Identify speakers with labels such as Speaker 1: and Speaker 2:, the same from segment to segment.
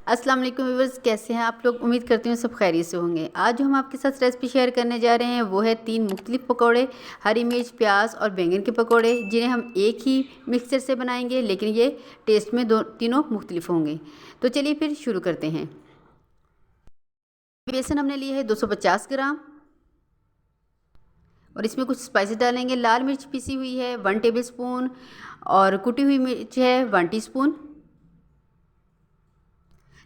Speaker 1: अस्सलाम वालेकुम व्यूअर्स, कैसे हैं आप लोग। उम्मीद करती हूँ सब खैरियत से होंगे। आज जो हम आपके साथ रेसिपी शेयर करने जा रहे हैं वो है 3 मुख्तलिफ पकौड़े, हरी मिर्च, प्याज और बैंगन के पकौड़े, जिन्हें हम एक ही मिक्सचर से बनाएंगे, लेकिन ये टेस्ट में तीनों मुख्तलिफ होंगे। तो चलिए फिर शुरू करते हैं। बेसन हमने लिए है 250 ग्राम और इसमें कुछ स्पाइसेस डालेंगे। लाल मिर्च पिसी हुई है 1 टेबल स्पून और कुटी हुई मिर्च है 1 टीस्पून।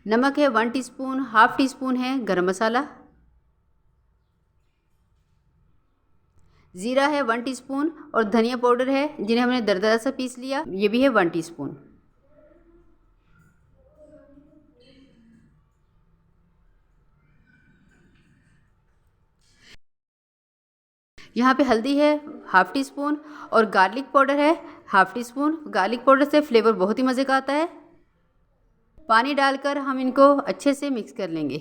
Speaker 1: नमक है 1 टीस्पून, हाफ टी स्पून है गरम मसाला। ज़ीरा है 1 टीस्पून और धनिया पाउडर है जिन्हें हमने दरदरा सा पीस लिया, ये भी है 1 टीस्पून। यहाँ पे हल्दी है हाफ टी स्पून और गार्लिक पाउडर है half tea spoon. Garlic powder से फ्लेवर बहुत ही मज़े का आता है। पानी डालकर हम इनको अच्छे से मिक्स कर लेंगे।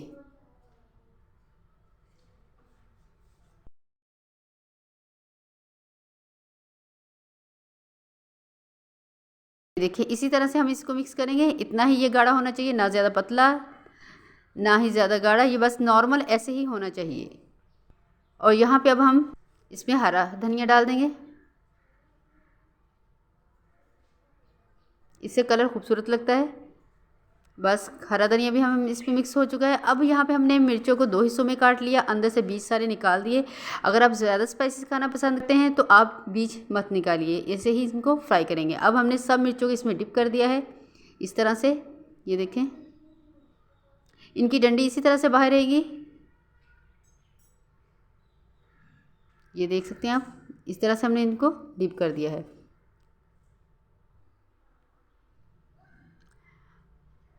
Speaker 1: देखिए इसी तरह से हम इसको मिक्स करेंगे। इतना ही ये गाढ़ा होना चाहिए, ना ज़्यादा पतला ना ही ज़्यादा गाढ़ा, ये बस नॉर्मल ऐसे ही होना चाहिए। और यहाँ पे अब हम इसमें हरा धनिया डाल देंगे, इससे कलर खूबसूरत लगता है। बस हरा धनिया भी हम इसमें मिक्स हो चुका है। अब यहाँ पे हमने मिर्चों को 2 हिस्सों में काट लिया, अंदर से बीज सारे निकाल दिए। अगर आप ज़्यादा स्पाइसी खाना पसंद करते हैं तो आप बीज मत निकालिए, ऐसे ही इनको फ्राई करेंगे। अब हमने सब मिर्चों को इसमें डिप कर दिया है इस तरह से। ये देखें, इनकी डंडी इसी तरह से बाहर रहेगी, ये देख सकते हैं आप। इस तरह से हमने इनको डिप कर दिया है।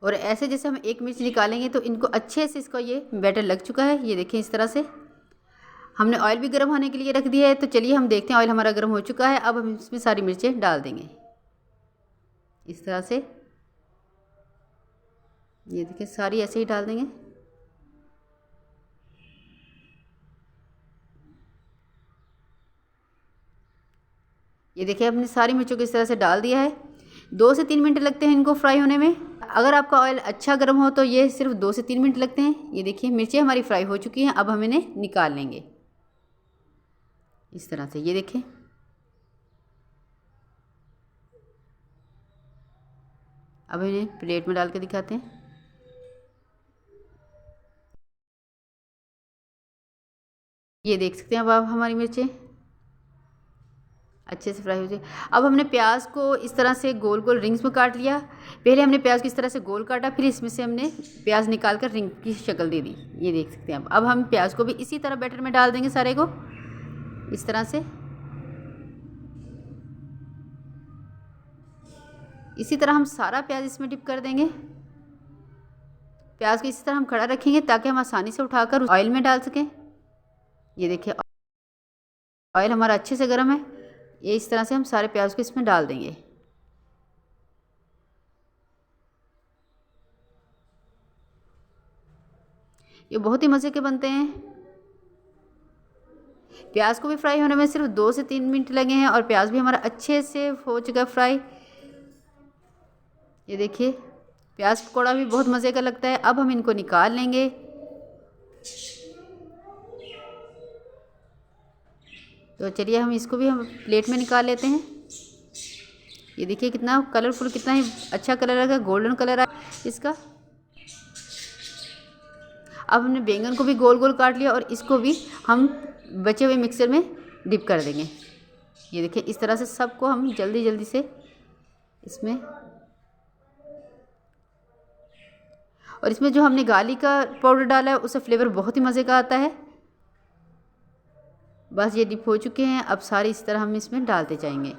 Speaker 1: और ऐसे जैसे हम एक मिर्च निकालेंगे तो इनको अच्छे से, इसका ये बैटर लग चुका है। ये देखें इस तरह से। हमने ऑयल भी गर्म होने के लिए रख दिया है। तो चलिए हम देखते हैं, ऑयल हमारा गर्म हो चुका है। अब हम इसमें सारी मिर्चें डाल देंगे इस तरह से। ये देखिए सारी ऐसे ही डाल देंगे। ये देखिए हमने सारी मिर्चों को इस तरह से डाल दिया है। 2 से 3 मिनट लगते हैं इनको फ्राई होने में। अगर आपका ऑयल अच्छा गर्म हो तो ये सिर्फ 2 से 3 मिनट लगते हैं। ये देखिए मिर्चें हमारी फ्राई हो चुकी हैं। अब हम इन्हें निकाल लेंगे इस तरह से। ये देखें, अब इन्हें प्लेट में डाल के दिखाते हैं। ये देख सकते हैं अब आप हमारी मिर्चें अच्छे से फ्राई हो जाए। अब हमने प्याज को इस तरह से गोल गोल रिंग्स में काट लिया। पहले हमने प्याज को इस तरह से गोल काटा, फिर इसमें से हमने प्याज निकाल कर रिंग की शक्ल दे दी। ये देख सकते हैं अब हम प्याज को भी इसी तरह बैटर में डाल देंगे सारे को इस तरह से। इसी तरह हम सारा प्याज इसमें डिप कर देंगे। प्याज को इसी तरह हम खड़ा रखेंगे ताकि हम आसानी से उठाकर ऑयल में डाल सकें। ये देखिए ऑयल हमारा अच्छे से गर्म है। ये इस तरह से हम सारे प्याज को इसमें डाल देंगे। ये बहुत ही मज़े के बनते हैं। प्याज को भी फ्राई होने में सिर्फ 2 से 3 मिनट लगे हैं और प्याज भी हमारा अच्छे से हो चुका है फ्राई। ये देखिए प्याज पकौड़ा भी बहुत मज़े का लगता है। अब हम इनको निकाल लेंगे। तो चलिए हम इसको भी हम प्लेट में निकाल लेते हैं। ये देखिए कितना कलरफुल, कितना ही अच्छा कलर है, गोल्डन कलर है इसका। अब हमने बैंगन को भी गोल गोल काट लिया और इसको भी हम बचे हुए मिक्सर में डिप कर देंगे। ये देखिए इस तरह से सबको हम जल्दी जल्दी से इसमें। और इसमें जो हमने गार्लिक का पाउडर डाला है उससे फ्लेवर बहुत ही मज़े का आता है। बस ये डिप हो चुके हैं। अब सारे इस तरह हम इसमें डालते जाएंगे।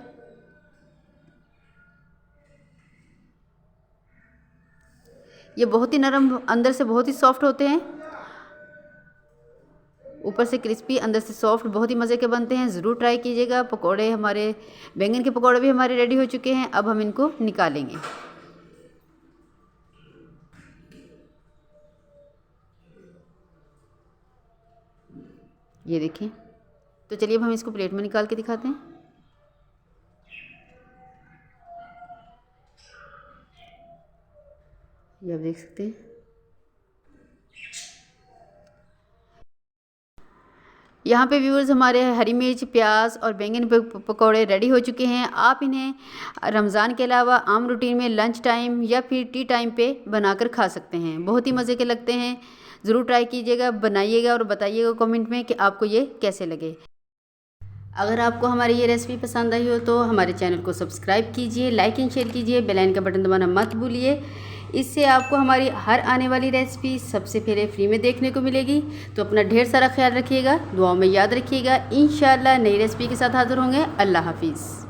Speaker 1: ये बहुत ही नरम, अंदर से बहुत ही सॉफ्ट होते हैं, ऊपर से क्रिस्पी अंदर से सॉफ्ट, बहुत ही मज़े के बनते हैं। ज़रूर ट्राई कीजिएगा। पकोड़े हमारे, बैंगन के पकोड़े भी हमारे रेडी हो चुके हैं। अब हम इनको निकालेंगे। ये देखिए, तो चलिए अब हम इसको प्लेट में निकाल के दिखाते हैं। ये आप देख सकते हैं। यहाँ पे व्यूअर्स हमारे हरी मिर्च, प्याज और बैंगन पकौड़े रेडी हो चुके हैं। आप इन्हें रमज़ान के अलावा आम रूटीन में लंच टाइम या फिर टी टाइम पे बनाकर खा सकते हैं। बहुत ही मज़े के लगते हैं। ज़रूर ट्राई कीजिएगा, बनाइएगा और बताइएगा कमेंट में कि आपको ये कैसे लगे। अगर आपको हमारी ये रेसिपी पसंद आई हो तो हमारे चैनल को सब्सक्राइब कीजिए, लाइक एंड शेयर कीजिए, बेल आइकन का बटन दबाना मत भूलिए। इससे आपको हमारी हर आने वाली रेसिपी सबसे पहले फ्री में देखने को मिलेगी। तो अपना ढेर सारा ख्याल रखिएगा, दुआओं में याद रखिएगा। इंशाअल्लाह नई रेसिपी के साथ हाज़िर होंगे। अल्लाह हाफिज़।